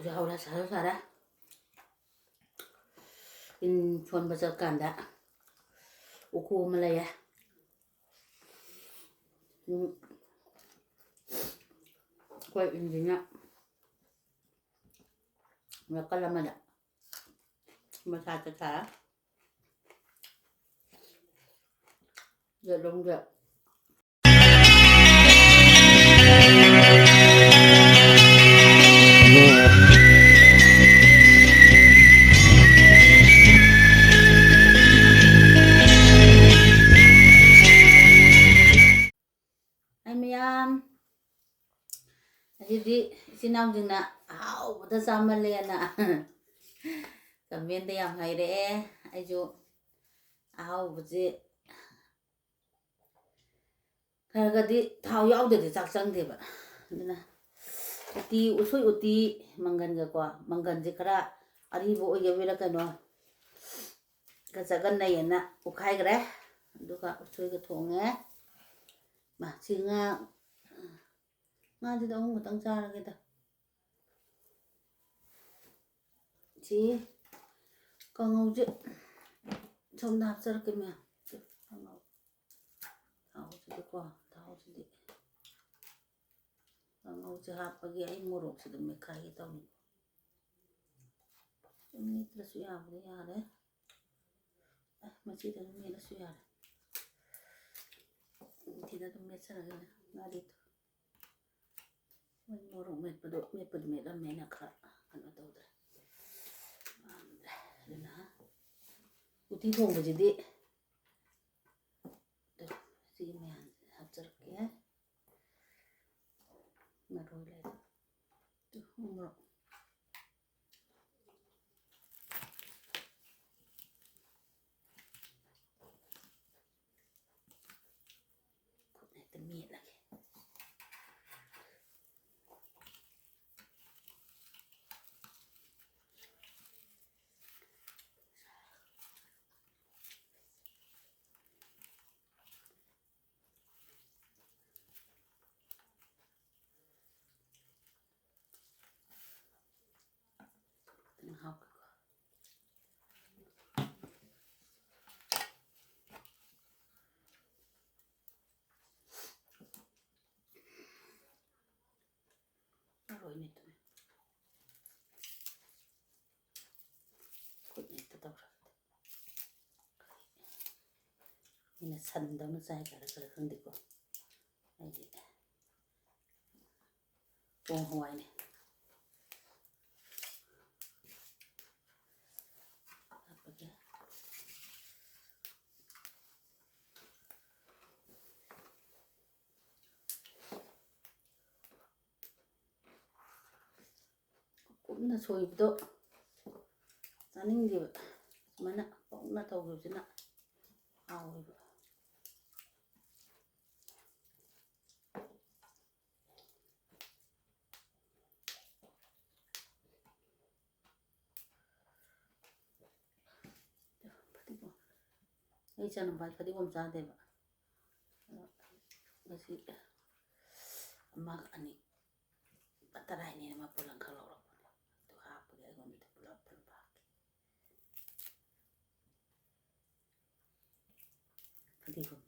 ꯍꯧꯖꯤꯛ ꯍꯧꯔꯦ ꯁꯥꯔ ꯁꯥꯔꯦ ꯏꯟ ꯁꯣꯟꯕ ꯆꯠꯀꯥꯟꯗ ꯎꯀꯨ ꯑꯃ ꯂꯩꯌꯦ ꯑꯩꯈꯣꯏ ꯏꯟꯁꯤꯅ ꯅꯥꯀꯜ ꯑꯃꯗ ꯃꯁꯥ ꯆꯠꯊꯔ ꯌꯦꯠꯂꯣꯝꯗ ꯃꯌꯥꯝ ꯑꯁꯤꯗꯤ ꯏꯆꯤꯟ ꯏꯅꯥꯎꯁꯤꯡꯅ ꯑꯍꯥꯎꯕꯗ ꯆꯥꯃꯜꯂꯦꯅ ꯀꯃꯦꯟꯗ ꯌꯥꯝ ꯍꯥꯏꯔꯛꯑꯦ ꯑꯩꯁꯨ ꯑꯍꯥꯎꯕꯁꯦ ꯈꯔ ꯈꯔꯗꯤ ꯊꯥꯎ ꯌꯥꯎꯗ꯭ꯔꯗꯤ ꯆꯥꯛ ꯆꯪꯗꯦꯕ ꯑꯗꯨꯅ ꯎꯁꯣꯏ ꯎꯇꯤ ꯃꯪꯒꯟꯒꯀꯣ ꯃꯪꯒꯟꯁꯦ ꯈꯔ ꯑꯔꯤꯕ ꯑꯣꯏꯒꯕꯩꯔ ꯀꯩꯅꯣ ꯆꯒꯟꯅꯩꯌꯦꯅ ꯎꯠꯈꯥꯏꯈ꯭ꯔꯦ ꯑꯗꯨꯒ ꯎꯁꯣꯏꯒ ꯊꯣꯡꯉꯦ ꯁꯤ ꯉꯥꯁꯤꯗ ꯑꯍꯨꯝ ꯈꯛꯇꯪ ꯆꯥꯔꯒꯦꯗ ꯁꯤ ꯀꯥꯡꯉꯧꯁꯦ ꯁꯣꯝꯗ ꯍꯥꯞꯆꯔꯛꯀꯦ ꯃꯌꯥꯝ ꯀꯥꯡꯉꯧ ꯊꯥꯎꯁꯤꯗꯤ ꯀꯥꯡꯉꯧꯁꯦ ꯍꯥꯞꯄꯒꯤ ꯑꯩ ꯃꯣꯔꯣꯛꯁꯤꯗ ꯃꯦꯠꯈꯥꯏꯒꯦ ꯇꯧꯅꯤ ꯃꯦꯠꯇ꯭ꯔꯁꯨ ꯌꯥꯕꯗꯤ ꯌꯥꯔꯦ ꯃꯆꯤꯗ ꯑꯗꯨꯝ ꯃꯦꯠꯂꯁꯨ ꯌꯥꯔꯦ ꯁꯤꯗ ꯑꯗꯨꯝ ꯃꯦꯠꯆꯔꯒꯦ ꯉꯥꯔꯤꯗꯣ ꯃꯣꯔꯣꯛ ꯃꯦꯠꯄꯗꯤ ꯃꯦꯠꯂꯝꯃꯦꯅ ꯈꯔ ꯀꯩꯅꯣ ꯇꯧꯗ꯭ꯔꯦ ꯑꯗꯨꯅ ꯎꯇꯤ ꯊꯣꯡꯕꯁꯤꯗꯤ ꯁꯤꯒꯤ ꯃꯌꯥꯝꯁꯦ ꯍꯥꯞꯆꯔꯛꯀꯦ ꯃꯔꯣꯏ ꯂꯩꯔꯦ ꯃꯣꯔꯣꯛ ꯈꯨꯠꯅ ꯍꯦꯛꯇ ꯃꯦꯠꯂꯒꯦ ꯍꯥꯞꯀꯦꯀꯣ ꯃꯔꯣꯏ ꯃꯦꯠꯇꯨꯅꯦ ꯈꯨꯠꯅ ꯍꯦꯛꯇ ꯇꯧꯔꯒ ꯑꯩꯅ ꯁꯟꯗꯧꯅ ꯆꯥꯏ ꯈꯔ ꯈꯪꯗꯦꯀꯣ ꯑꯩꯗꯤ ꯄꯣꯡ ꯍꯋꯥꯏꯅꯦ ꯍꯥꯞꯄꯒꯦ ꯀꯨꯞꯅ ꯁꯣꯏꯕꯗꯣ ꯆꯥꯅꯤꯡꯗꯦꯕ ꯁꯨꯃꯥꯏꯅ ꯄꯧꯅ ꯇꯧꯈꯤꯕꯁꯤꯅ ꯍꯥꯎꯋꯦꯕ ꯐꯗꯤꯒꯣꯝ ꯑꯩ ꯏꯆꯥꯅꯨꯄꯥ ꯐꯗꯤꯒꯣꯝ ꯆꯥꯗꯦꯕ ꯉꯁꯤ ꯑꯃ ꯑꯅꯤ ꯇꯔꯥ ꯍꯥꯏꯅꯦ ꯃꯄꯨꯜ ꯑꯃꯈꯛ ꯂꯧꯔꯛꯄꯅꯦ ꯑꯗꯨ ꯍꯥꯞꯄꯒꯤ ꯑꯩꯉꯣꯟꯗꯗꯤ ꯄꯨꯂꯞ ꯍꯥꯞꯀꯦ ꯐꯗꯤꯒꯣꯝ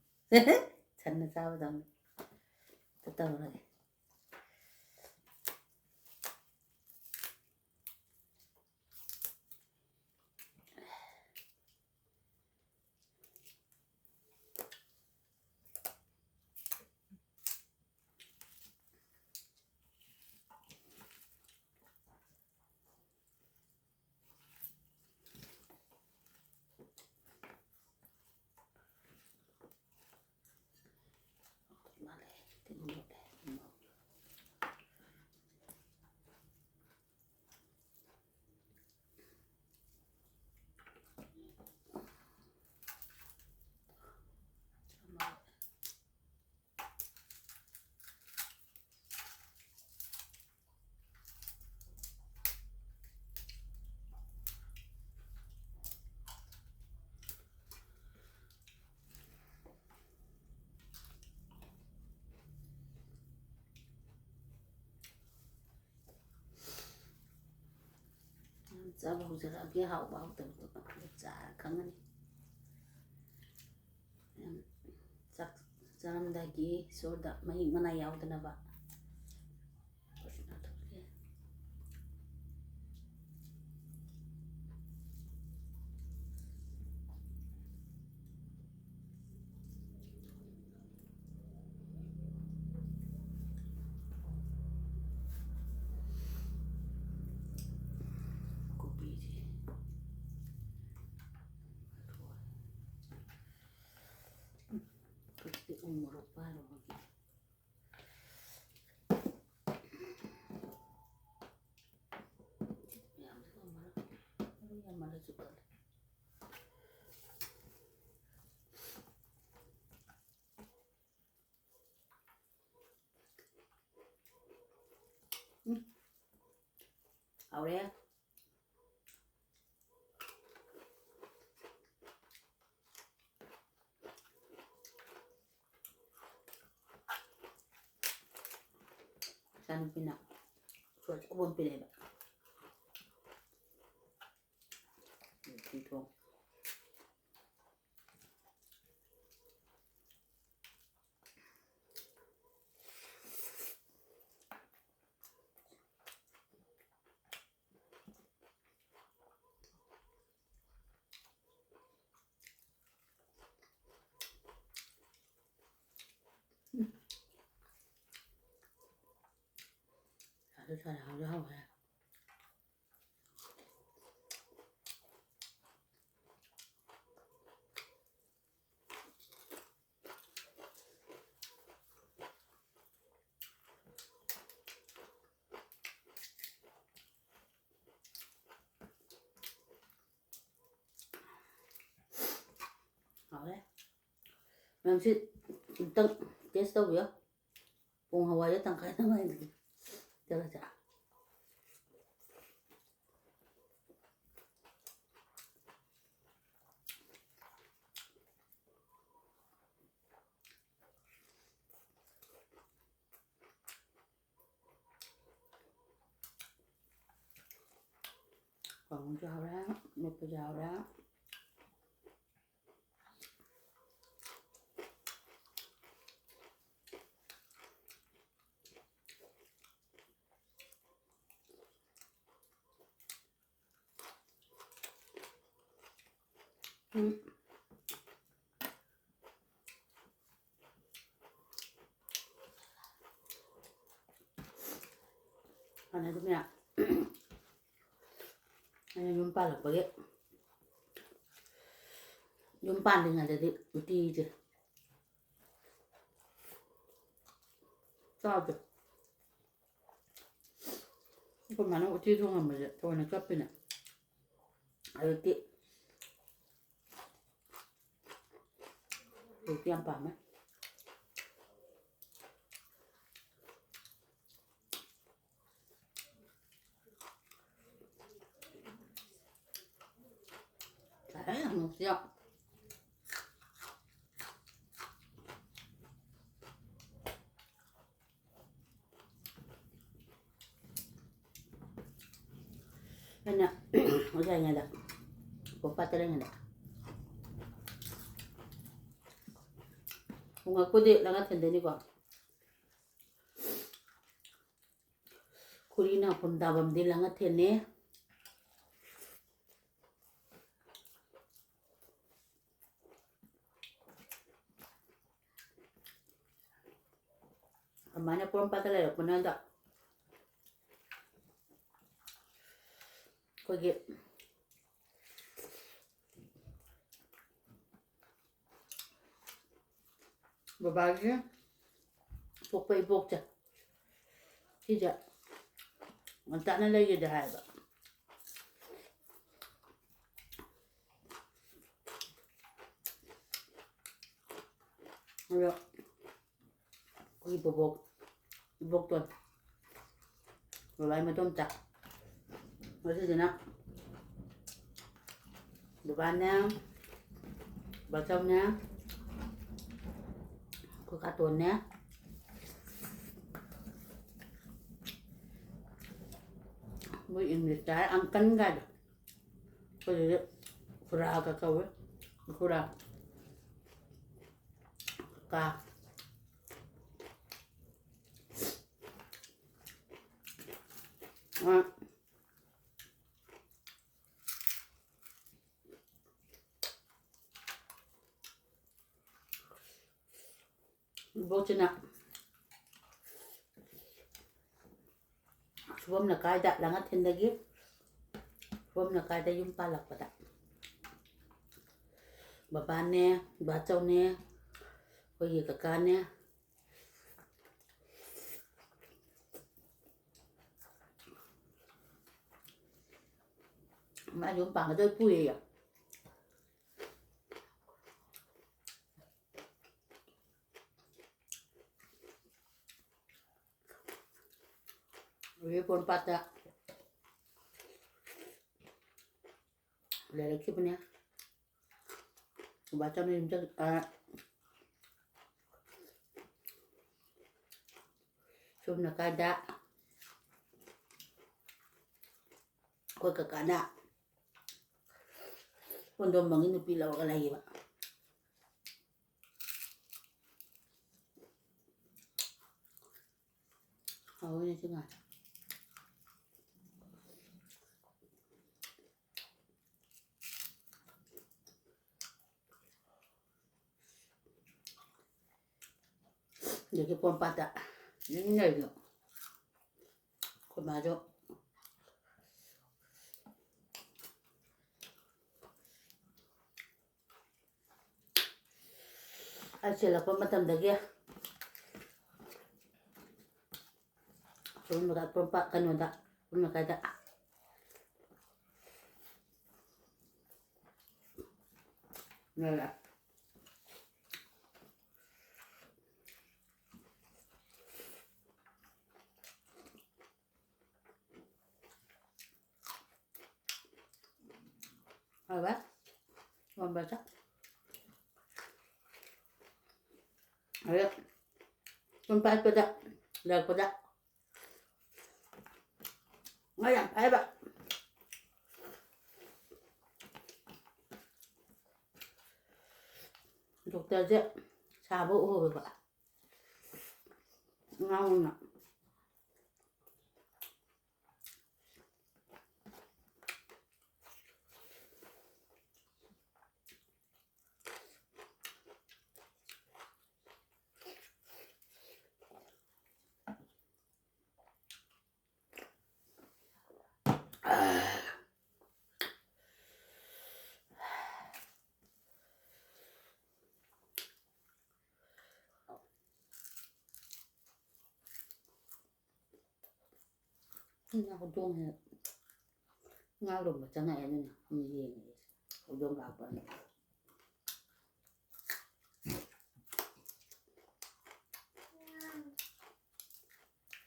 ꯁꯟꯅ ꯆꯥꯕꯗꯧꯅ ꯇꯧꯔꯒꯦ 짜봐 호자라게 하고 하고부터 짜 강하니 짝 짜람다기 소다 마이 마나 야우드나 봐 고비지 그때 우무로 바로 거기 말해줄까? 응? 아우래? Saan pina? So, ubon pinay ba? Dito. Aduh, salah ya. Memang sih tentang dia tahu ya. Kung hawaya tangkay na ngayon. Talaga. Còn rau ra, một cái rau ra. Ano ito niya? Ano yung pala pag yung pan din nga dati uti ito. Sabi. Kung manang uti ito nga mo dyan. Kung nagkapi na. Ay uti. Uti ang pama. Ano siya? Ano? Usay nga da. Pagpatala nga da. Kung ako di lang at hindi ko. Kurina pundabam di lang at hindi. Mana pun patala pun ada. Kogi. Babagi. Pukpay pukcha. Tidak. Mantak na lagi dah ada. Ayo. Kogi bobok. Ibok tuan. Walay matom tak. Masih jenak. Depannya. Balsamnya. Kukatunnya. Với English trái ăn canh ra được. 그래서 구라가 까울 구라 까 bố suam na kaida langat hindagi suam na kaida yung palak pada babane bacaw ne koyi kakane mà yung pang cái bùi à rồi con pata lấy cái này bacaw ne yung suam na kaida koyi kakana Kondo mangin pilaw ka lagi ba? Ako na siya nga. Jadi pun pada ini aja. Kemarin sila pa matandagi. So nagpumpa kanunda, kung nakada. Nala. Apa? Membaca. Ayo, tempat pada, lag pada. Ngayon, ay ba? Dokter aja, sabo ho ba? Ngayon na. Ako doon nga rin ba sana ano na hindi ako doon apa na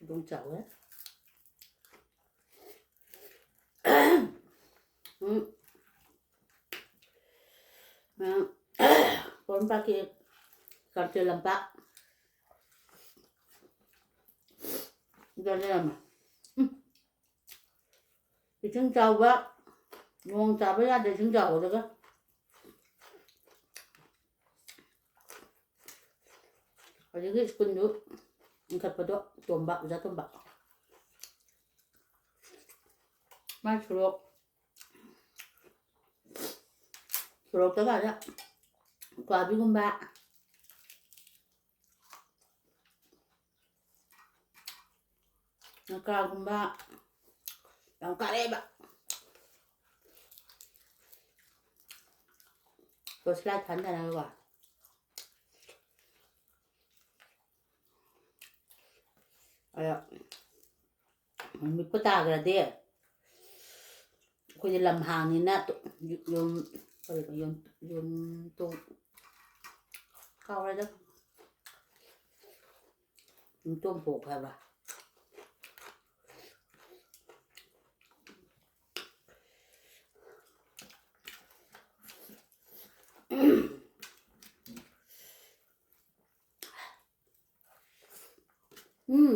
doon chảo ấy con pakai kartu lampak udah lama Trứng trâu á, ngon chả với ăn trứng trâu được á. Ở cái quân nữa, thật vào đó, tôm bạc ra tôm bạc. Mai suruh tới vào đó, quả bí con bạc. Nó cao con bạc. Yang kareba. Terus lihat handa na wa. Ayo. Mình có ta ra đi. Cô đi làm hàng thì nè dùng tụ cao ra đó. Dùng tôm bột hay bà.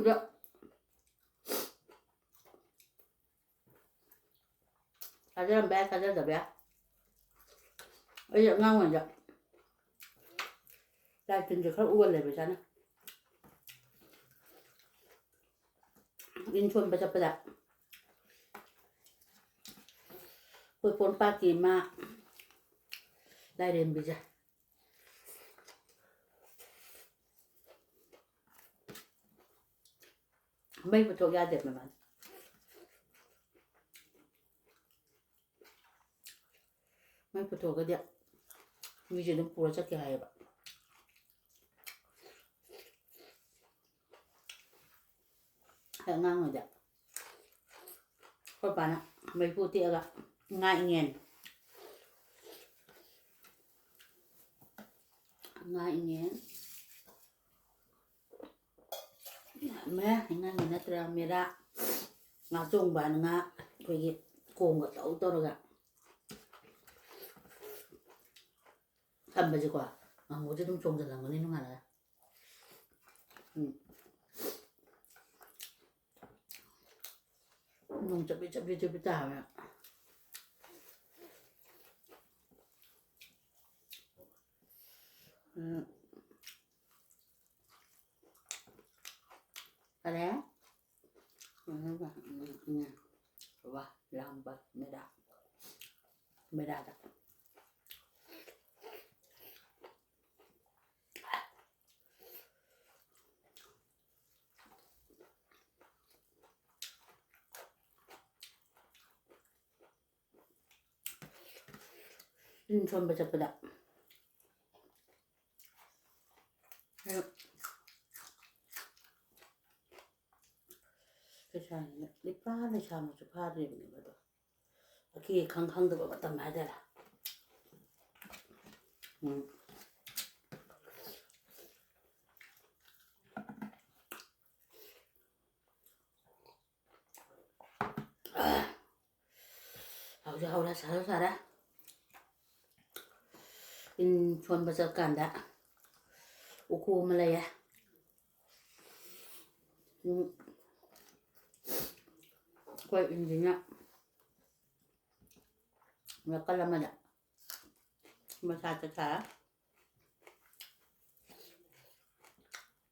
Dạ. 사절은 배 사절다 배. 어제 ꯉꯥꯡꯉꯣꯏ죠. 라이트인지 ꯈꯔ 우월래 보잖아. 인천 버잡버잡. 그 본빠기 마 라이렌비자. mấy bữa thôi ra đẹp mà bạn mấy bữa thôi cái đẹp như chuyện nó pura chắc cái hay bạn hay ngang rồi đẹp các bạn ạ mấy bữa tiệc ạ ngại nghiền mẹ ngay người ta làm mẹ đã ngã chung bạn ngã cái cùng cái tàu tôi rồi 안 맞을 거야. 어제 좀 좋은 잘 거니 는 하나. 농잡이 다. 그래? 와, 람바 메다다. 인천 버잡버다. 그래서 리파를 참아 좀 파를 입는 거도. 기 강강도 봤단 말이야. 아우자 아우라 살아. 인천 버잡 간다. 오고 말이야. quay intinya mereka lama dah masa caca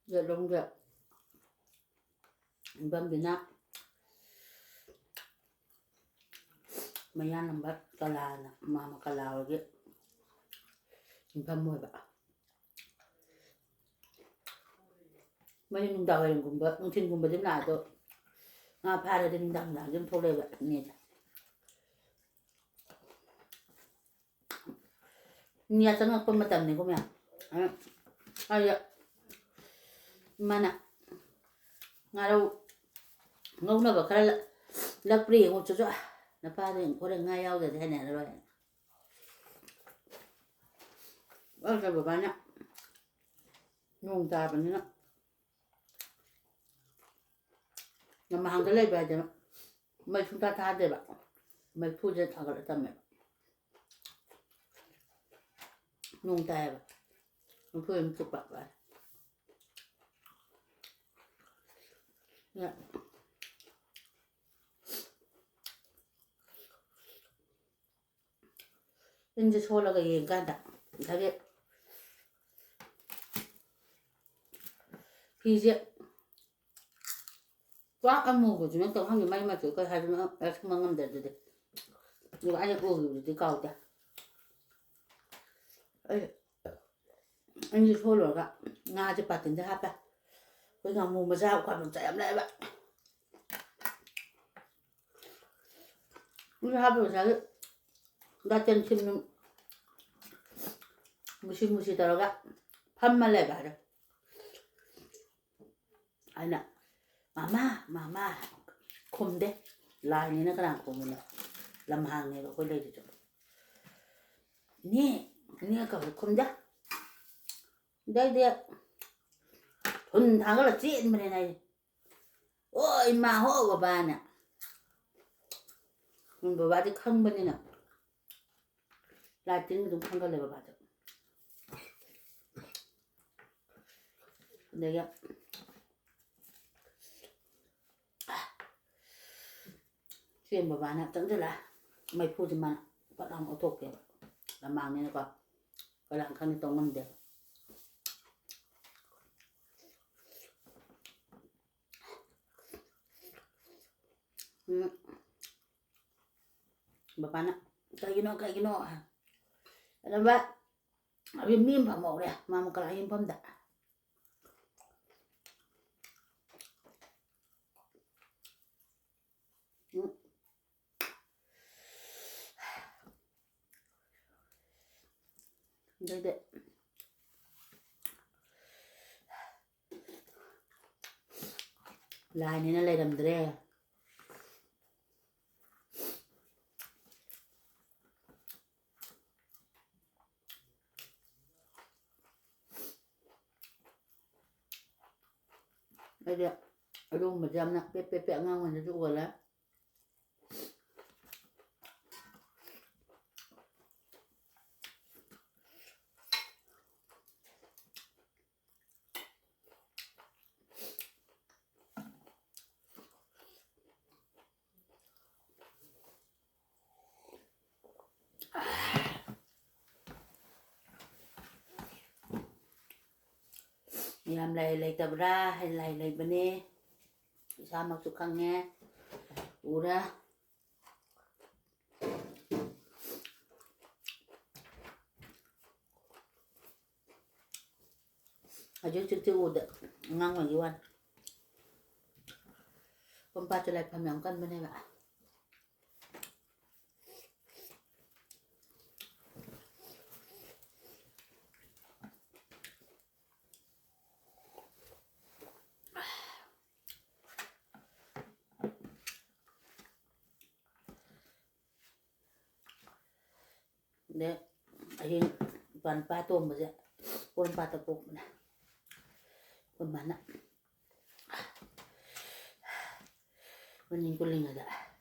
dia dong dia bam bina maya nambat kalana mama kalaw dia bam mo ba maya nung daw yung gumba nung tin gumba din na to nga para din dang na yung tole ba niya niya tanga ko matam ni ko mya ay mana nga raw ngau na ba kala lapri ko cho na pa rin ko rin nga yaw da ne na rồi ba sa ba na nung ta ba na mà hàng cái này về thì mấy chúng ta tha để bạn mấy phu dân thằng gọi tâm mẹ nung tay bạn nó phu em chụp bạn vậy nè 이제 소라가 얘기한다 자기 이제 꽉 안 먹어주면 또 한개 많이 맞을 거 하지만 약속만 하면 되는데 이거 아니 우리 가오다 이제 소로가 나 아직 봤던데 하봐 그냥 뭐 맞아 과면 짜야 봐 우리 하고 자기 나전 침는 무시무시 들어가 판만 내봐라 아니야 마마 콤데 라인이나 그냥 고문에 람항에가 걸려지죠 니가 콤데 내가 돈 당을 찐 말이네 어이 마 호가 봐나 뭐 아직 한 번이나 라틴 좀 한 걸 내가 봐줘 내가 chuyện mà bạn học tưởng là ไม่พูดจะมาก็ลองเอาทุกเก็บละมังนี่ก็กำลังข้างในตรงมันเด็กbapak nak kayak gino ada mbak abis mim pak mau deh mama kelahin pam dah Dede lai này nó lấy đầm dre đây đi ở đâu mà jam nè pe ngang mình cho rồi lá làm lầy tập ra hay lầy bên đây sao mặc chụp khăn nghe u ra ở dưới chưa u được ngang ngoài yêu ăn con ba trở lại phần miếng cân bên đây bạn đấy anh toàn ba tôm mà vậy con ba tập cục này con bắn ạ con nhìn con linh ở dạ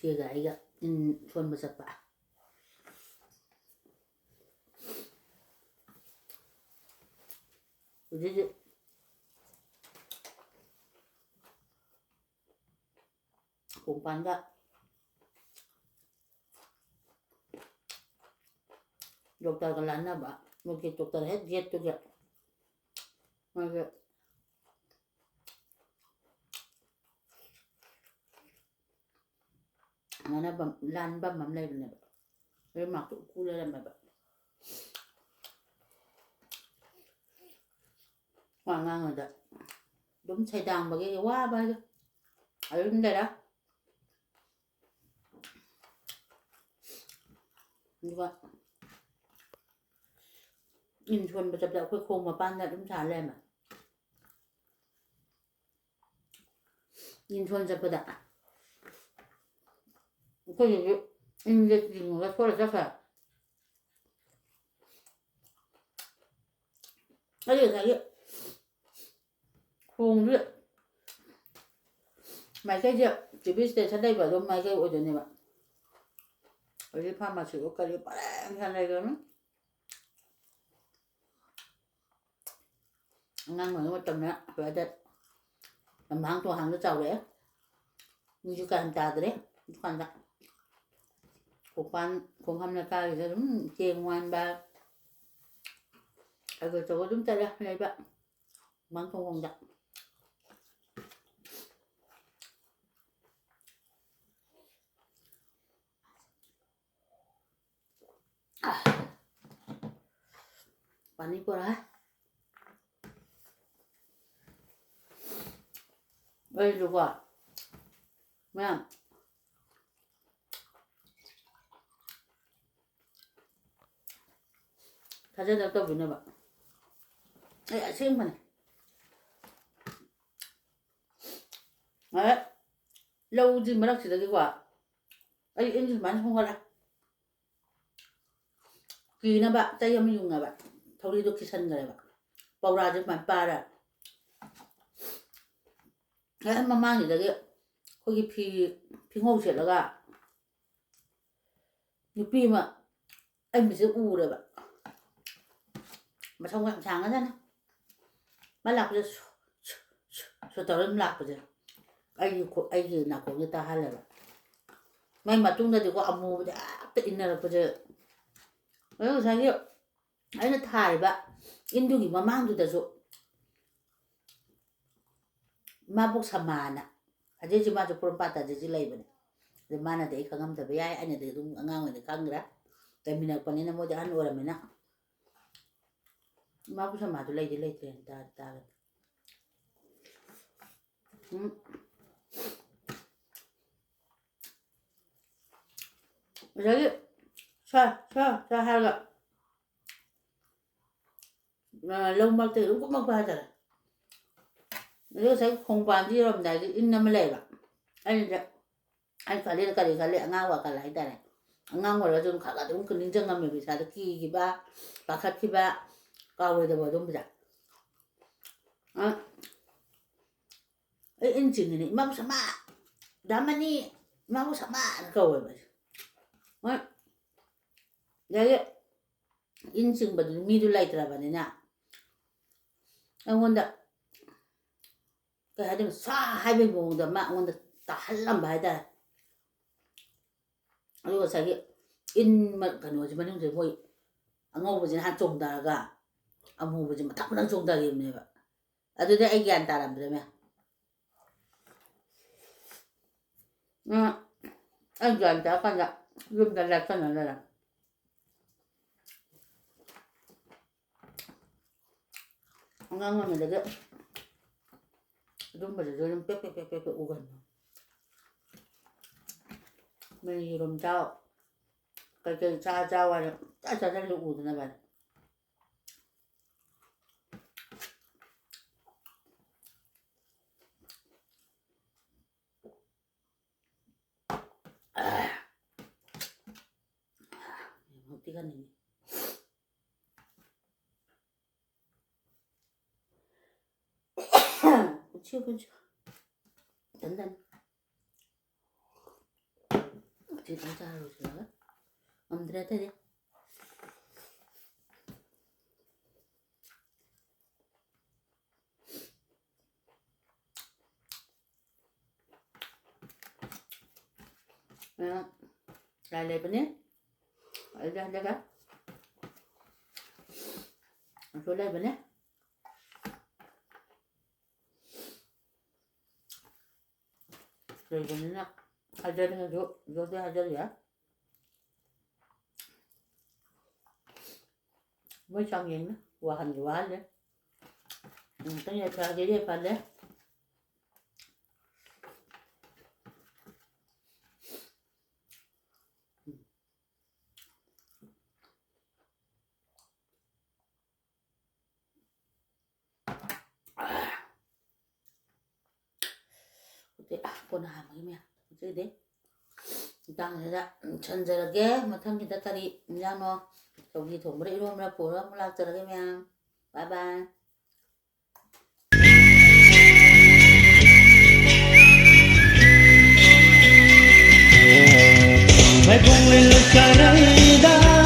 chia gái ạ con mà sập bạ rồi cũng bắn ạ dokter kelana ba mungkin dokter head jet juga maka mana bam lan bam mam lay ne ba re mak ku le ma ba wa ngang rồi đó đúng xây đàn mà cái quá ba chứ ở đây đó như vậy nhìn chuồn chập chập khôi khô mà ban ra đúng chả lên mà nhìn chuồn chập đã có gì in gì người ta là chắc là cái gì này khuôn rượu mày cái rượu chỉ biết để sang đây vào đâu mày cái ôi trời này bạn ở đây pha mà sữa cái gì bạn sang đây rồi ngang mà tầm đó phải đặt làm hàng cho hàng nó giàu đấy như chú cần ta đấy chú cần đặt cũng không là cao thì đúng chê ngoan ba ở cái chỗ chúng ta đây này bạn mắng không đặt bạn đi qua đó đây rồi quả mẹ thật ra tôi phải nói bạn đây xem mà này đấy lâu gì mà đọc chỉ là cái quả ấy em chỉ bán không có đâu kỳ na bạn tay em dùng là bạn thâu đi được cái sân rồi bạn bao ra cho bạn ba ra cái mà mang gì đấy 거기 빙하우스에다가 육비 mà anh bị giữ u rồi bạn mà xong gặm sáng ra nè mà lạc rồi rồi tao lên lạc rồi ꯑꯩꯒꯤ ꯅꯥꯀꯣꯡꯁꯦ ꯇꯥꯍꯜꯂꯦꯕ ꯃꯥꯏ ꯃꯇꯨꯡꯗꯗꯤꯀꯣ ꯑꯃꯨꯕꯗꯤ ꯍꯦꯛꯇ ꯏꯟꯅꯔꯛꯄꯁꯦ ꯑꯗꯣ ꯉꯁꯥꯏꯒꯤ ꯑꯩꯅ ꯊꯥꯔꯤꯕ ꯏꯟꯗꯨꯒꯤ ꯃꯃꯥꯡꯗꯨꯗꯁꯨ ꯃꯥꯕꯣꯛ ꯁꯃꯥꯅ ꯍꯧꯖꯤꯛ ꯃꯥꯁꯨ ꯄꯣꯔꯣꯝꯄꯥꯠꯇ ꯍꯧꯖꯤꯛ ꯂꯩꯕꯅꯦ ꯑꯗꯨ ꯃꯥꯅꯗꯤ ꯑꯩ ꯈꯪꯉꯝꯗꯕ ꯌꯥꯏ ꯑꯩꯅꯗꯤ ꯑꯗꯨꯝ ꯑꯉꯥꯡ ꯑꯣꯏꯅ ꯈꯪꯈ꯭ꯔꯦ ꯂꯩꯃꯤꯟꯅꯔꯛꯄꯅꯤꯅ ꯃꯣꯏꯗꯤ ꯑꯍꯟ ꯑꯣꯏꯔꯝꯃꯤꯅ ꯃꯥꯕꯣꯛ ꯁꯃꯥꯗꯨ ꯂꯩꯗꯤ ꯂꯩꯇ꯭ꯔꯦꯅ ꯇꯥꯔꯦ ꯑꯗꯒꯤ ꯁꯥ ꯍꯥꯏꯔꯒ ꯂꯧ ꯃꯔꯛꯇ ꯑꯗꯨꯝ ꯀꯨꯝꯃꯛꯄ ꯍꯥꯏꯇꯥꯔꯦ ꯑꯗꯨ ꯉꯁꯥꯏ ꯈꯣꯡꯕꯥꯟꯗ ꯌꯧꯔꯝꯗꯥꯏꯗ ꯏꯟ ꯑꯃ ꯂꯩꯌꯦꯕ ꯑꯩꯅ ꯈꯜꯂꯤꯅ ꯀꯔꯤ ꯈꯜꯂꯤ ꯑꯉꯥꯡ ꯋꯥꯈꯜ ꯍꯥꯏꯇꯥꯔꯦ ꯑꯉꯥꯡ ꯑꯣꯏꯔꯒꯁꯨ ꯑꯗꯨꯝ ꯈꯔ ꯑꯗꯨꯝ ꯅꯤꯡꯁꯤꯡꯉꯝꯃꯦꯕ ꯏꯁꯥꯗ ꯀꯤꯈꯤꯕ ꯄꯥꯈꯠꯈꯤꯕ ꯀꯥꯎꯔꯣꯏꯗꯕ ꯑꯗꯨꯝꯕꯗ ꯑꯩ ꯏꯟ ꯆꯤꯡꯉꯤꯅꯤ ꯏꯃꯥꯕꯣꯛ ꯁꯃꯥ ꯗꯥꯃꯅꯤ ꯏꯃꯥꯕꯣꯛ ꯁꯃꯥꯅ ꯀꯧꯋꯦꯕ ꯑꯗꯒꯤ ꯏꯟ ꯆꯤꯡꯕꯗꯨꯗꯤ ꯃꯤꯗꯨ ꯂꯩꯇ꯭ꯔꯕꯅꯤꯅ ꯑꯩꯉꯣꯟꯗ ꯀꯩ ꯍꯥꯏꯗꯣꯏꯅꯣ ꯁꯥ ꯍꯥꯏꯕꯒꯤ ꯃꯑꯣꯡꯗ ꯃꯥ ꯑꯩꯉꯣꯟꯗ ꯇꯥꯍꯜꯂꯝꯕ ꯍꯥꯏꯇꯥꯔꯦ ꯑꯗꯨꯒ ꯉꯁꯥꯏꯒꯤ ꯏꯟ ꯀꯩꯅꯣꯁꯦ ꯃꯅꯨꯡꯁꯦ ꯃꯣꯏ ꯑꯉꯧꯕꯁꯤꯅ ꯍꯥꯟꯅ ꯆꯣꯡꯊꯔꯒ ꯑꯃꯨꯕꯁꯦ ꯃꯊꯪ ꯃꯊꯪ ꯆꯣꯡꯊꯈꯤꯕꯅꯦꯕ ꯑꯗꯨꯗꯤ ꯑꯩ ꯒ꯭ꯌꯥꯟ ꯇꯥꯔꯝꯗ꯭ꯔꯦꯃꯦ ꯑꯩ ꯒ꯭ꯌꯥꯟ ꯇꯥꯔꯀꯥꯟꯗ ꯌꯨꯝꯗ ꯂꯦꯞꯁꯟꯅ ꯂꯩꯔꯝ ꯑꯉꯥꯡ ꯑꯣꯏꯔꯤꯉꯩꯗꯒꯤ ꯑꯗꯨꯝꯕꯗꯁꯨ ꯑꯗꯨꯝ ꯄꯦꯛ ꯎꯒꯟꯕ ꯃꯔꯤ ꯌꯦꯔꯨꯝ ꯆꯥꯎ ꯀꯩꯀꯩ ꯆꯥꯎ ꯍꯥꯏꯅ ꯆꯥꯁꯤꯜꯂ ꯎꯗꯅꯕ ꯍꯧꯖꯤꯛꯇꯤ ꯈꯟꯅꯤꯡꯉꯤ ꯄꯨꯟꯁꯤ ꯇꯟ ꯆꯤꯀꯟ ꯆꯥꯔꯨꯁꯤꯔꯒ ꯉꯝꯗ꯭ꯔꯦ ꯑꯇꯩꯗꯤ ꯂꯥꯏ ꯂꯩꯕꯅꯦ ꯑꯗꯨꯗ ꯍꯟꯗꯛꯀ ꯑꯁꯨ ꯂꯩꯕꯅꯦ ꯂꯩꯕꯅꯤꯅ ꯍꯥꯏꯖꯅꯤꯡꯉꯁꯨ ꯌꯣꯠꯇꯤ ꯍꯥꯏꯖꯕ ꯌꯥꯏ ꯃꯣꯏ ꯆꯥꯡꯌꯦꯡꯅ ꯋꯥꯍꯜꯂꯦ ꯉꯥꯛꯇꯪ ꯌꯥꯏꯐꯔꯒꯦ ꯌꯥꯏꯐꯍꯜꯂꯦ ꯀꯣꯟꯅ ꯍꯥꯡꯕꯒꯤ ꯃꯌꯥꯝ ꯍꯧꯖꯤꯛꯇꯤ ꯃꯇꯥꯡꯁꯤꯗ ꯁꯟꯖꯔꯒꯦ ꯃꯊꯪꯒꯤꯗ ꯀꯔꯤ ꯏꯟꯖꯥꯡꯅꯣ ꯁꯧꯒ꯭ꯔꯤ ꯊꯣꯡꯕ꯭ꯔꯥ ꯏꯔꯣꯟꯕ꯭ꯔꯥ ꯄꯨꯔꯒ ꯑꯃꯨꯛ ꯂꯥꯛꯆꯔꯒꯦ ꯃꯌꯥꯝ ꯕꯥꯏ ꯕꯥꯏ mai bông lên lời ca đây đã